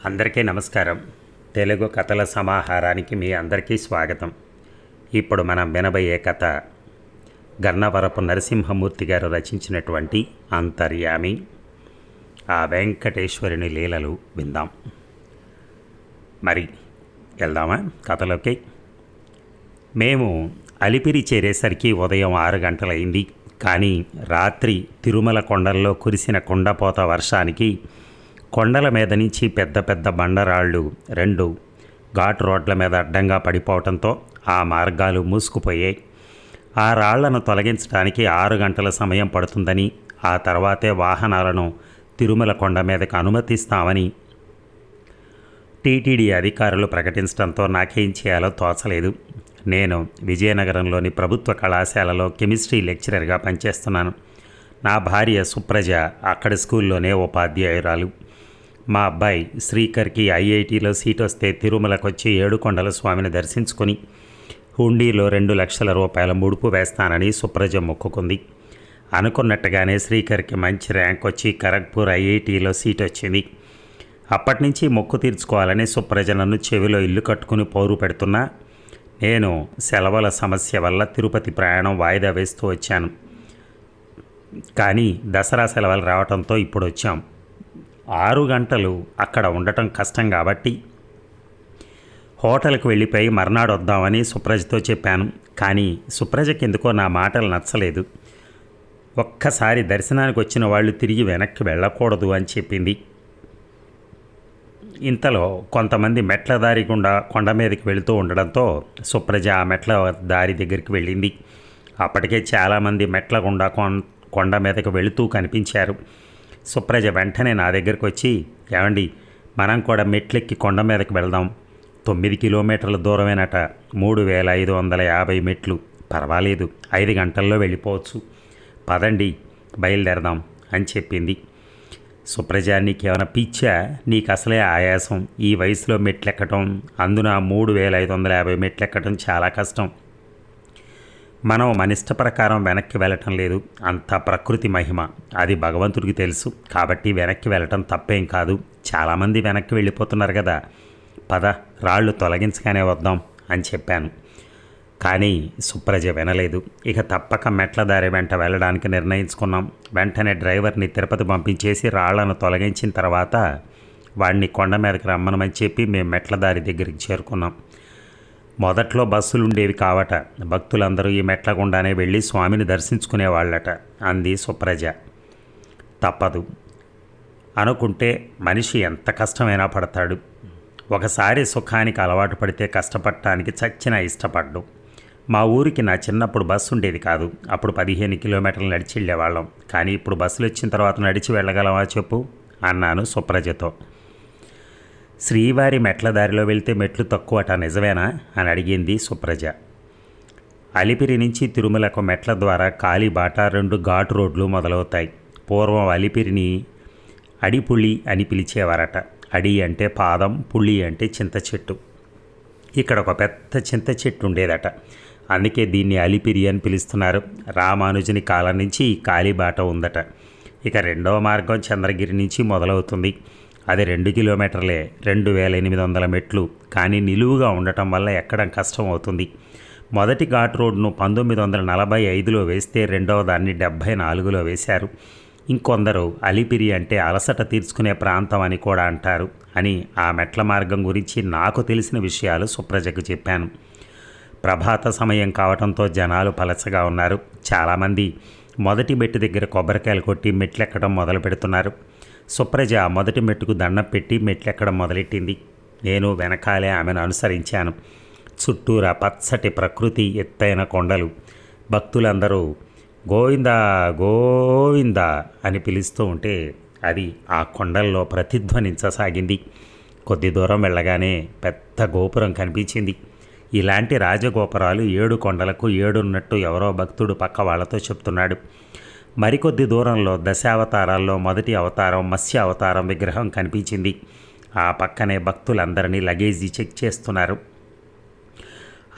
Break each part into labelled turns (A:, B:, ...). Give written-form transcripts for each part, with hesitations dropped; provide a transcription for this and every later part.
A: అందరికీ నమస్కారం. తెలుగు కథల సమాహారానికి మీ అందరికీ స్వాగతం. ఇప్పుడు మనం వినబోయే కథ గన్నవరపు నరసింహమూర్తి గారు రచించినటువంటి అంతర్యామి. ఆ వెంకటేశ్వరుని లీలలు విందాం. మరి వెళ్దామా కథలోకి? మేము అలిపిరి చేరేసరికి ఉదయం 6 గంటలైంది. కానీ రాత్రి తిరుమల కొండల్లో కురిసిన కుండపోత వర్షానికి కొండల మీద నుంచి పెద్ద పెద్ద బండరాళ్ళు 2 ఘాట్ రోడ్ల మీద అడ్డంగా పడిపోవడంతో ఆ మార్గాలు మూసుకుపోయాయి. ఆ రాళ్లను తొలగించడానికి 6 గంటల సమయం పడుతుందని, ఆ తర్వాతే వాహనాలను తిరుమల కొండ మీదకు అనుమతిస్తామని టీటీడీ అధికారులు ప్రకటించడంతో నాకేం చేయాలో తోచలేదు. నేను విజయనగరంలోని ప్రభుత్వ కళాశాలలో కెమిస్ట్రీ లెక్చరర్గా పనిచేస్తున్నాను. నా భార్య సుప్రజ అక్కడి స్కూల్లోనే ఉపాధ్యాయురాలు. మా అబ్బాయి శ్రీకర్కి ఐఐటీలో సీట్ వస్తే తిరుమలకు వచ్చి ఏడుకొండల స్వామిని దర్శించుకుని హుండీలో 2 లక్షల రూపాయల ముడుపు వేస్తానని సుప్రజ మొక్కుకుంది. అనుకున్నట్టుగానే శ్రీకర్కి మంచి ర్యాంక్ వచ్చి ఖరగ్పూర్ ఐఐటీలో సీట్ వచ్చింది. అప్పటి నుంచి మొక్కు తీర్చుకోవాలని సుప్రజ నన్ను చెవిలో ఇల్లు కట్టుకుని పౌరు పెడుతున్నా నేను సెలవుల సమస్య వల్ల తిరుపతి ప్రయాణం వాయిదా వేస్తూ వచ్చాను. కానీ దసరా సెలవులు రావడంతో ఇప్పుడు వచ్చాం. 6 గంటలు అక్కడ ఉండటం కష్టం కాబట్టి హోటల్కి వెళ్ళిపోయి మర్నాడు వద్దామని సుప్రజతో చెప్పాను. కానీ సుప్రజకి ఎందుకో నా మాటలు నచ్చలేదు. ఒక్కసారి దర్శనానికి వచ్చిన వాళ్ళు తిరిగి వెనక్కి వెళ్ళకూడదు అని చెప్పింది. ఇంతలో కొంతమంది మెట్ల దారి గుండా కొండ మీదకి వెళుతూ ఉండడంతో సుప్రజ ఆ మెట్ల దారి దగ్గరికి వెళ్ళింది. అప్పటికే చాలామంది మెట్ల గుండా కొండ మీదకి వెళుతూ కనిపించారు. సుప్రజ వెంటనే నా దగ్గరికి వచ్చి, ఏమండి, మనం కూడా మెట్లెక్కి కొండ మీదకి వెళ్దాం. 9 కిలోమీటర్ల దూరమేనట, 3550 మెట్లు. పర్వాలేదు, 5 గంటల్లో వెళ్ళిపోవచ్చు. పదండి, బయలుదేరదాం అని చెప్పింది. సుప్రజ, నీకేమైనా పిచ్చా? నీకు అసలే ఆయాసం. ఈ వయసులో మెట్లెక్కటం, అందున 3550 మెట్లెక్కటం చాలా కష్టం. మనం మన ఇష్ట ప్రకారం వెనక్కి వెళ్ళటం లేదు. అంత ప్రకృతి మహిమ, అది భగవంతుడికి తెలుసు. కాబట్టి వెనక్కి వెళ్ళటం తప్పేం కాదు. చాలామంది వెనక్కి వెళ్ళిపోతున్నారు కదా, పద, రాళ్ళు తొలగించగానే వద్దాం అని చెప్పాను. కానీ సుప్రజ వినలేదు. ఇక తప్పక మెట్ల దారి వెంట వెళ్ళడానికి నిర్ణయించుకున్నాం. వెంటనే డ్రైవర్ని తిరుపతి పంపించేసి రాళ్లను తొలగించిన తర్వాత వాడిని కొండ మీదకి రమ్మనమని చెప్పి మేము మెట్ల దారి దగ్గరికి చేరుకున్నాం. మొదట్లో బస్సులు ఉండేవి కావట. భక్తులందరూ ఈ మెట్ల గుండానే వెళ్ళి స్వామిని దర్శించుకునేవాళ్ళట అంది సుప్రజ. తప్పదు అనుకుంటే మనిషి ఎంత కష్టమైనా పడతాడు. ఒకసారి సుఖానికి అలవాటు పడితే కష్టపడటానికి చచ్చినా ఇష్టపడ్డు. మా ఊరికి నా చిన్నప్పుడు బస్సు ఉండేది కాదు. అప్పుడు 15 కిలోమీటర్లు నడిచి వెళ్ళేవాళ్ళం. కానీ ఇప్పుడు బస్సులు వచ్చిన తర్వాత నడిచి వెళ్ళగలమా చెప్పు అన్నాను సుప్రజతో. శ్రీవారి మెట్ల దారిలో వెళ్తే మెట్లు తక్కువట, నిజమేనా అని అడిగింది సుప్రజ. అలిపిరి నుంచి తిరుమలకు మెట్ల ద్వారా కాలిబాట 2 ఘాటు రోడ్లు మొదలవుతాయి. పూర్వం అలిపిరిని అడిపుళ్ళి అని పిలిచేవారట. అడి అంటే పాదం, పుళ్ళి అంటే చింత చెట్టు. ఇక్కడ ఒక పెద్ద చింత చెట్టు ఉండేదట. అందుకే దీన్ని అలిపిరి అని పిలుస్తున్నారు. రామానుజుని కాలం నుంచి ఈ కాలిబాట ఉందట. ఇక రెండవ మార్గం చంద్రగిరి నుంచి మొదలవుతుంది. అది 2 కిలోమీటర్లే, 2800 మెట్లు. కానీ నిలువుగా ఉండటం వల్ల ఎక్కడం కష్టం అవుతుంది. మొదటి ఘాట్ రోడ్ను 1945లో వేస్తే రెండవ దాన్ని 74లో వేశారు. ఇంకొందరు అలిపిరి అంటే అలసట తీర్చుకునే ప్రాంతం అని కూడా అంటారు అని ఆ మెట్ల మార్గం గురించి నాకు తెలిసిన విషయాలు సుప్రజకు చెప్పాను. ప్రభాత సమయం కావడంతో జనాలు పలచగా ఉన్నారు. చాలామంది మొదటి మెట్టు దగ్గర కొబ్బరికాయలు కొట్టి మెట్లెక్కడం మొదలు పెడుతున్నారు. సుప్రజ మొదటి మెట్టుకు దండం పెట్టి మెట్లెక్కడం మొదలెట్టింది. నేను వెనకాలే ఆమెను అనుసరించాను. చుట్టూరా పచ్చటి ప్రకృతి, ఎత్తైన కొండలు. భక్తులందరూ గోవిందా గోవిందా అని పిలుస్తూ ఉంటే అది ఆ కొండల్లో ప్రతిధ్వనించసాగింది. కొద్ది దూరం వెళ్ళగానే పెద్ద గోపురం కనిపించింది. ఇలాంటి రాజగోపురాలు 7 కొండలకు 7 ఉన్నట్టు ఎవరో భక్తుడు పక్క వాళ్ళతో చెప్తున్నాడు. మరికొద్ది దూరంలో దశావతారాల్లో మొదటి అవతారం మత్స్య అవతారం విగ్రహం కనిపించింది. ఆ పక్కనే భక్తులందరినీ లగేజీ చెక్ చేస్తున్నారు.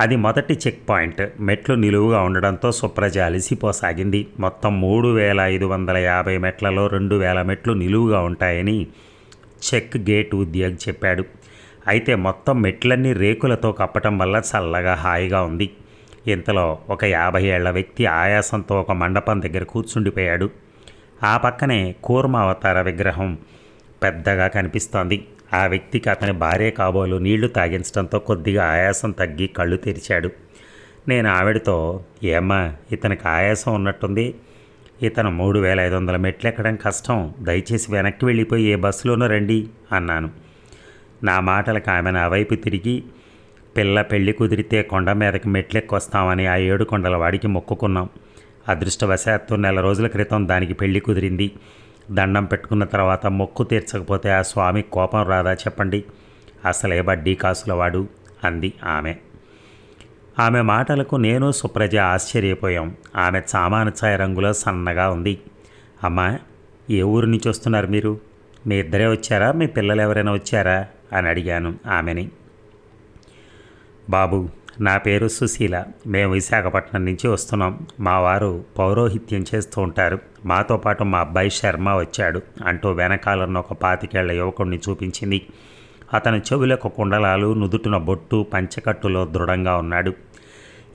A: అది మొదటి చెక్ పాయింట్. మెట్లు నిలువుగా ఉండడంతో సుప్రజ అలసిపోసాగింది. మొత్తం 3550 మెట్లలో 2000 మెట్లు నిలువుగా ఉంటాయని చెక్ గేట్ ఉద్యోగి చెప్పాడు. అయితే మొత్తం మెట్లన్నీ రేకులతో కప్పటం వల్ల చల్లగా హాయిగా ఉంది. ఇంతలో ఒక 50 ఏళ్ల వ్యక్తి ఆయాసంతో ఒక మండపం దగ్గర కూర్చుండిపోయాడు. ఆ పక్కనే కూర్మ అవతార విగ్రహం పెద్దగా కనిపిస్తోంది. ఆ వ్యక్తికి అతని భార్య కాబోలు నీళ్లు తాగించడంతో కొద్దిగా ఆయాసం తగ్గి కళ్ళు తెరిచాడు. నేను ఆవిడతో, ఏమ్మా ఇతనికి ఆయాసం ఉన్నట్టుంది, ఇతను 3500 మెట్లు ఎక్కడం కష్టం, దయచేసి వెనక్కి వెళ్ళిపోయి ఏ బస్సులోనూ రండి అన్నాను. నా మాటలకు ఆమె నా వైపు తిరిగి, పిల్ల పెళ్లి కుదిరితే కొండ మీదకి మెట్లెక్కొస్తామని ఆ 7 కొండల వాడికి మొక్కుకున్నాం. అదృష్టవశాత్తు 4 రోజుల క్రితం దానికి పెళ్లి కుదిరింది. దండం పెట్టుకున్న తర్వాత మొక్కు తీర్చకపోతే ఆ స్వామి కోపం రాదా చెప్పండి, అసలే వడ్డీ కాసులవాడు అంది ఆమె. ఆమె మాటలకు నేను సుప్రజ ఆశ్చర్యపోయాం. ఆమె చామాన ఛాయ రంగులో సన్నగా ఉంది. అమ్మా, ఏ ఊరు నుంచి వస్తున్నారు మీరు? మీ ఇద్దరే వచ్చారా, మీ పిల్లలు ఎవరైనా వచ్చారా అని అడిగాను ఆమెని. బాబు, నా పేరు సుశీల, మేము విశాఖపట్నం నుంచి వస్తున్నాం. మా వారు పౌరోహిత్యం చేస్తూ ఉంటారు. మాతో పాటు మా అబ్బాయి శర్మ వచ్చాడు అంటూ వెనకాలన్న ఒక 25 ఏళ్ల యువకుడిని చూపించింది. అతని చెవులకు కుండలాలు, నుదుటిన బొట్టు, పంచకట్టులో దృఢంగా ఉన్నాడు.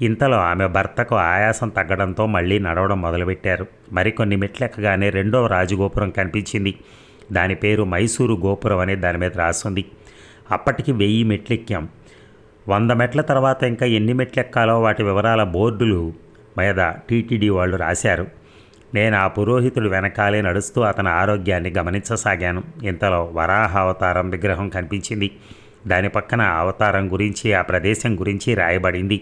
A: ఇంతలో ఆమె భర్తకు ఆయాసం తగ్గడంతో మళ్ళీ నడవడం మొదలుపెట్టారు. మరికొన్ని మెట్లెక్కగానే 2వ రాజగోపురం కనిపించింది. దాని పేరు మైసూరు గోపురం అని దాని మీద రాసింది. అప్పటికి 1000 మెట్లెక్కాం. 100 మెట్ల తర్వాత ఇంకా ఎన్ని మెట్లెక్కాలో వాటి వివరాల బోర్డులు మీద టీటీడీ వాళ్ళు రాశారు. నేను ఆ పురోహితుడు వెనకాలే నడుస్తూ అతని ఆరోగ్యాన్ని గమనించసాగాను. ఇంతలో వరాహ అవతారం విగ్రహం కనిపించింది. దాని పక్కన అవతారం గురించి, ఆ ప్రదేశం గురించి రాయబడింది.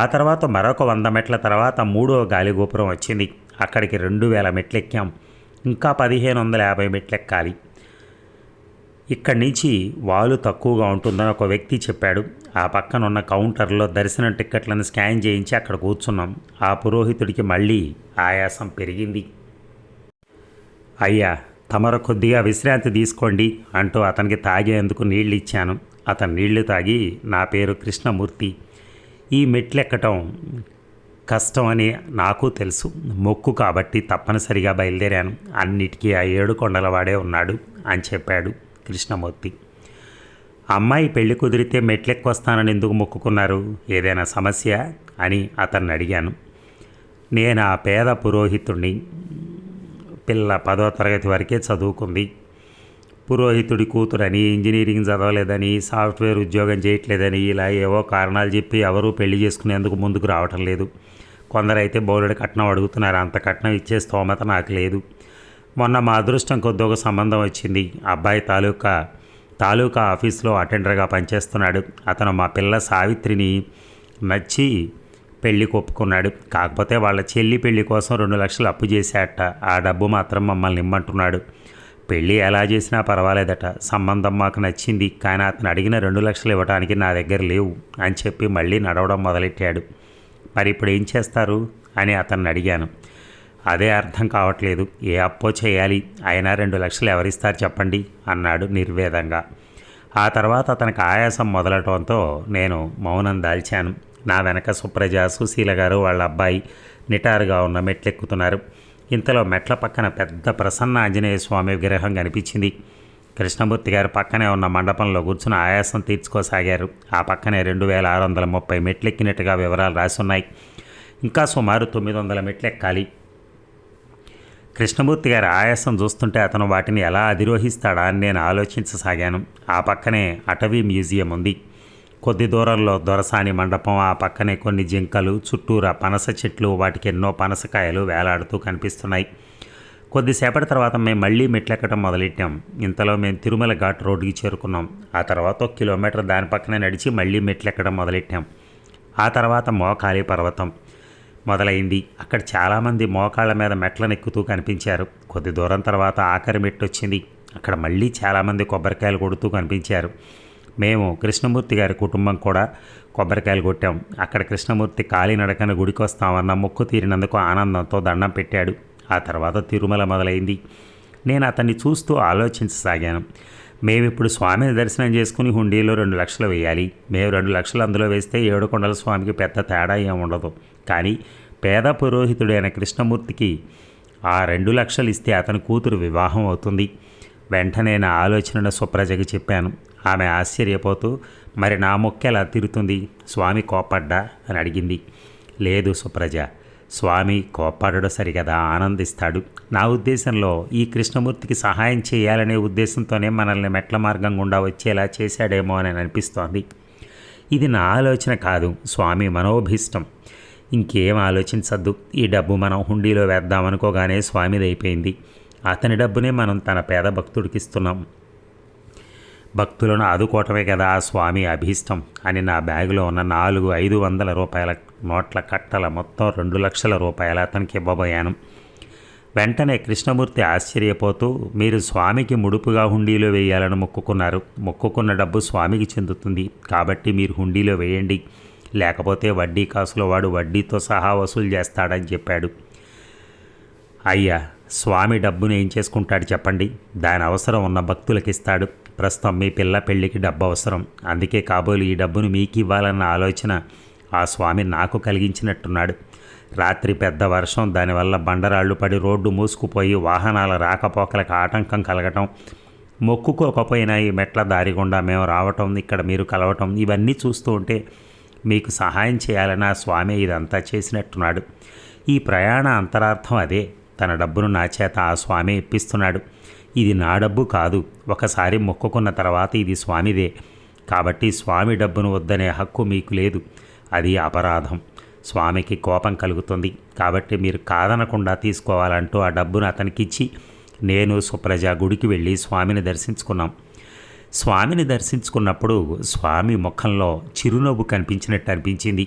A: ఆ తర్వాత మరొక 100 మెట్ల తర్వాత 3వ గాలిగోపురం వచ్చింది. అక్కడికి 2000 మెట్లెక్కాం. ఇంకా 1550 మెట్లెక్కాలి. ఇక్కడి నుంచి వాలు తక్కువగా ఉంటుందని ఒక వ్యక్తి చెప్పాడు. ఆ పక్కన ఉన్న కౌంటర్లో దర్శనం టిక్కెట్లను స్కాన్ చేయించి అక్కడ కూర్చున్నాం. ఆ పురోహితుడికి మళ్ళీ ఆయాసం పెరిగింది. అయ్యా, తమరు కొద్దిగా విశ్రాంతి తీసుకోండి అంటూ అతనికి తాగేందుకు నీళ్ళు ఇచ్చాను. అతను నీళ్లు తాగి, నా పేరు కృష్ణమూర్తి, ఈ మెట్లెక్కటం కష్టం అని నాకు తెలుసు, మొక్కు కాబట్టి తప్పనిసరిగా బయలుదేరాను, అన్నిటికీ ఆ 7 కొండల వాడే ఉన్నాడు అని చెప్పాడు కృష్ణమూర్తి. అమ్మాయి పెళ్లి కుదిరితే మెట్లెక్కొస్తానని ఎందుకు మొక్కుకున్నారు, ఏదైనా సమస్య అని అతన్ని అడిగాను. నేను ఆ పేద పురోహితుడిని. పిల్ల 10వ తరగతి వరకే చదువుకుంది. పురోహితుడి కూతురని, ఇంజనీరింగ్ చదవలేదని, సాఫ్ట్వేర్ ఉద్యోగం చేయట్లేదని, ఇలా ఏవో కారణాలు చెప్పి ఎవరూ పెళ్లి చేసుకునేందుకు ముందుకు రావటం లేదు. కొందరైతే బోలెడు కట్నం అడుగుతున్నారు. అంత కట్నం ఇచ్చే స్తోమత నాకు లేదు. మొన్న మా అదృష్టం కొద్ది ఒక సంబంధం వచ్చింది. అబ్బాయి తాలూకా ఆఫీస్లో అటెండర్గా పనిచేస్తున్నాడు. అతను మా పిల్ల సావిత్రిని నచ్చి పెళ్లి ఒప్పుకున్నాడు. కాకపోతే వాళ్ళ చెల్లి పెళ్లి కోసం 2 లక్షలు అప్పు చేశాట. ఆ డబ్బు మాత్రం మమ్మల్ని ఇమ్మంటున్నాడు. పెళ్ళి ఎలా చేసినా పర్వాలేదట. సంబంధం మాకు నచ్చింది, కానీ అతను అడిగిన 2 లక్షలు ఇవ్వడానికి నా దగ్గర లేవు అని చెప్పి మళ్ళీ నడవడం మొదలెట్టాడు. మరి ఇప్పుడు ఏం చేస్తారు అని అతన్ని అడిగాను. అదే అర్థం కావట్లేదు. ఏ అప్పో చేయాలి, అయినా 2 లక్షలు ఎవరిస్తారు చెప్పండి అన్నాడు నిర్వేదంగా. ఆ తర్వాత అతనికి ఆయాసం మొదలటంతో నేను మౌనం దాల్చాను. నా వెనక సుప్రజ, సుశీల గారు వాళ్ళ అబ్బాయి నిటారుగా ఉన్న మెట్లెక్కుతున్నారు. ఇంతలో మెట్ల పక్కన పెద్ద ప్రసన్న ఆంజనేయ స్వామి విగ్రహం కనిపించింది. కృష్ణమూర్తి గారు పక్కనే ఉన్న మండపంలో కూర్చుని ఆయాసం తీర్చుకోసాగారు. ఆ పక్కనే 2630 మెట్లెక్కినట్టుగా వివరాలు రాసున్నాయి. ఇంకా సుమారు 900 మెట్లెక్కాలి. కృష్ణమూర్తి గారి ఆయాసం చూస్తుంటే అతను వాటిని ఎలా అధిరోహిస్తాడా అని నేను ఆలోచించసాగాను. ఆ పక్కనే అటవీ మ్యూజియం ఉంది. కొద్ది దూరంలో దొరసాని మండపం, ఆ పక్కనే కొన్ని జింకలు, చుట్టూరా పనస చెట్లు, వాటికి ఎన్నో పనసకాయలు వేలాడుతూ కనిపిస్తున్నాయి. కొద్దిసేపటి తర్వాత మేము మళ్ళీ మెట్లెక్కడం మొదలెట్టాం. ఇంతలో మేము తిరుమల ఘాట్ రోడ్డుకి చేరుకున్నాం. ఆ తర్వాత 1 కిలోమీటర్ దాని పక్కనే నడిచి మళ్ళీ మెట్లెక్కడం మొదలెట్టాం. ఆ తర్వాత మోకాలి పర్వతం మొదలైంది. అక్కడ చాలామంది మోకాళ్ళ మీద మెట్లను ఎక్కుతూ కనిపించారు. కొద్ది దూరం తర్వాత ఆఖరి మెట్టు వచ్చింది. అక్కడ మళ్ళీ చాలామంది కొబ్బరికాయలు కొడుతూ కనిపించారు. మేము, కృష్ణమూర్తి గారి కుటుంబం కూడా కొబ్బరికాయలు కొట్టాం. అక్కడ కృష్ణమూర్తి కాలినడకన గుడికి వస్తామన్న మొక్కు తీరినందుకు ఆనందంతో దండం పెట్టాడు. ఆ తర్వాత తిరుమల మొదలైంది. నేను అతన్ని చూస్తూ ఆలోచించసాగాను. మేమిప్పుడు స్వామిని దర్శనం చేసుకుని హుండీలో 2 లక్షలు వేయాలి. మేము 2 లక్షలు అందులో వేస్తే 7 కొండల స్వామికి పెద్ద తేడా ఏముండదు. కానీ పేద పురోహితుడైన కృష్ణమూర్తికి ఆ 2 లక్షలు ఇస్తే అతని కూతురు వివాహం అవుతుంది. వెంటనే నా ఆలోచనను సుప్రజకి చెప్పాను. ఆమె ఆశ్చర్యపోతూ, మరి నా మొక్క ఎలా తీరుతుంది, స్వామి కోపడ్డా అని అడిగింది. లేదు సుప్రజ, స్వామి కోప్పడడు సరిగదా, ఆనందిస్తాడు. నా ఉద్దేశంలో ఈ కృష్ణమూర్తికి సహాయం చేయాలనే ఉద్దేశంతోనే మనల్ని మెట్ల మార్గం గుండా వచ్చేలా చేశాడేమో అని అనిపిస్తోంది. ఇది నా ఆలోచన కాదు, స్వామి మనోభీష్టం. ఇంకేం ఆలోచించద్దు. ఈ డబ్బు మనం హుండీలో వేద్దామనుకోగానే స్వామిదైపోయింది. అతని డబ్బునే మనం తన పేద భక్తుడికి ఇస్తున్నాం. భక్తులను ఆదుకోవటమే కదా ఆ స్వామి అభీష్టం అని నా బ్యాగులో ఉన్న 500 రూపాయల నోట్ల కట్టల మొత్తం 2 లక్షల రూపాయలు అతనికి ఇవ్వబోయాను. వెంటనే కృష్ణమూర్తి ఆశ్చర్యపోతూ, మీరు స్వామికి ముడుపుగా హుండీలో వేయాలని మొక్కుకున్నారు. మొక్కుకున్న డబ్బు స్వామికి చెందుతుంది. కాబట్టి మీరు హుండీలో వేయండి, లేకపోతే వడ్డీ కాసులో వాడు వడ్డీతో సహా వసూలు చేస్తాడని చెప్పాడు. అయ్యా, స్వామి డబ్బును ఏం చేసుకుంటాడు చెప్పండి? దాని అవసరం ఉన్న భక్తులకు ఇస్తాడు. ప్రస్తుతం మీ పిల్ల పెళ్ళికి డబ్బు అవసరం. అందుకే కాబోలు ఈ డబ్బును మీకు ఇవ్వాలన్న ఆలోచన ఆ స్వామి నాకు కలిగించినట్టున్నాడు. రాత్రి పెద్ద వర్షం, దానివల్ల బండరాళ్ళు పడి రోడ్డు మూసుకుపోయి వాహనాల రాకపోకలకు ఆటంకం కలగటం, మొక్కుకోకపోయినా ఈ మెట్ల దారి గుండా మేము రావటం, ఇక్కడ మీరు కలవటం, ఇవన్నీ చూస్తూ ఉంటే మీకు సహాయం చేయాలని ఆ స్వామి ఇదంతా చేసినట్టున్నాడు. ఈ ప్రయాణ అంతరార్థం అదే. తన డబ్బును నా చేత ఆ స్వామి ఇప్పిస్తున్నాడు. ఇది నా డబ్బు కాదు. ఒకసారి మొక్కుకున్న తర్వాత ఇది స్వామిదే. కాబట్టి స్వామి డబ్బును వద్దనే హక్కు మీకు లేదు. అది అపరాధం. స్వామికి కోపం కలుగుతుంది. కాబట్టి మీరు కాదనకుండా తీసుకోవాలంటూ ఆ డబ్బును అతనికిచ్చి నేను సుప్రజ గుడికి వెళ్ళి స్వామిని దర్శించుకున్నాం. స్వామిని దర్శించుకున్నప్పుడు స్వామి ముఖంలో చిరునవ్వు కనిపించినట్టు అనిపించింది.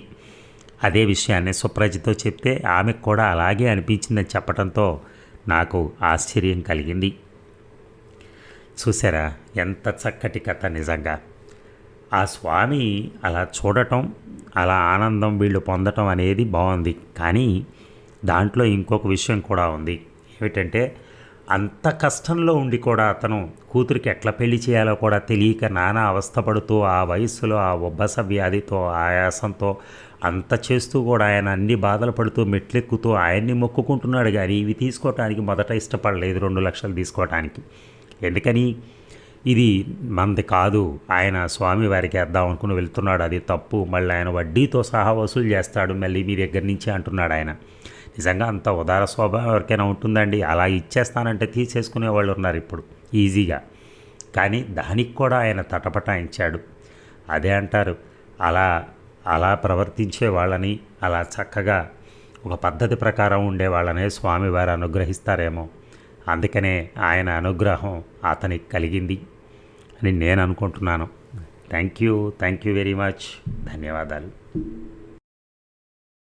A: అదే విషయాన్ని సుప్రజతో చెప్తే ఆమెకు కూడా అలాగే అనిపించిందని చెప్పడంతో నాకు ఆశ్చర్యం కలిగింది. చూసారా ఎంత చక్కటి కథ నిజంగా. ఆ స్వామి అలా చూడటం, అలా ఆనందం వీళ్ళు పొందటం అనేది బాగుంది. కానీ దాంట్లో ఇంకొక విషయం కూడా ఉంది. ఏమిటంటే అంత కష్టంలో ఉండి కూడా అతను కూతురికి ఎట్లా పెళ్లి చేయాలో కూడా తెలియక నానా అవస్థపడుతూ ఆ వయస్సులో ఆ ఉబ్బస వ్యాధితో ఆయాసంతో అంత చేస్తూ కూడా ఆయన అన్ని బాధలు పడుతూ మెట్లెక్కుతూ ఆయన్ని మొక్కుకుంటున్నాడు. కానీ ఇవి తీసుకోవటానికి మొదట ఇష్టపడలేదు, 2 లక్షలు తీసుకోవటానికి. ఎందుకని? ఇది మనది కాదు, ఆయన స్వామి వారికి వేద్దాం అనుకుని వెళ్తున్నాడు, అది తప్పు, మళ్ళీ ఆయన వడ్డీతో సహా వసూలు చేస్తాడు మళ్ళీ మీ దగ్గర నుంచి అంటున్నాడు ఆయన. నిజంగా అంత ఉదార స్వభావం ఎవరికైనా ఉంటుందండి? అలా ఇచ్చేస్తానంటే తీసేసుకునే వాళ్ళు ఉన్నారు ఇప్పుడు ఈజీగా. కానీ దానికి కూడా ఆయన తటపటాయించాడు. అదే అంటారు, అలా అలా ప్రవర్తించే వాళ్ళని, అలా చక్కగా ఒక పద్ధతి ప్రకారం ఉండే వాళ్ళనే స్వామివారు అనుగ్రహిస్తారేమో. అందుకనే ఆయన అనుగ్రహం అతనికి కలిగింది అని నేను అనుకుంటున్నాను. Thank you very much. ధన్యవాదాలు.